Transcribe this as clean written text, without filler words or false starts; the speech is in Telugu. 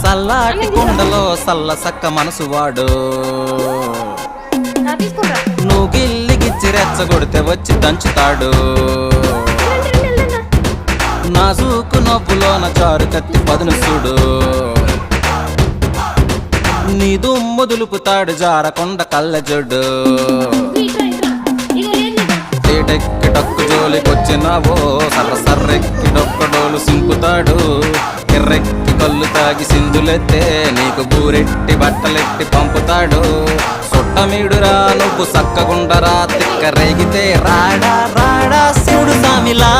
సల్లాటి కుండలో సల్ల సక్క మనసు వాడు నువ్వు గిల్లి గిచ్చి రెచ్చగొడితే వచ్చి దంచుతాడు నాజూకు నవ్వులోన చారు కత్తి పదును చూడు నీ దుమ్ము దులుపుతాడు జారకొండ కళ్ళజొడ్డు ఏటెక్కి డక్కు జోలికొచ్చినావో సర్ర సర్రెక్కి డొక్కడోలు సింపుతాడు ఎర్రెక్కి కళ్ళు తాగి సింధులెత్తే నీకు బూరెట్టి బట్టలెట్టి పంపుతాడు సొట్టమీడురా నువ్వు సక్కగుండరా తిక్క రేగితే రాడా రాడా శివుడు సామిలా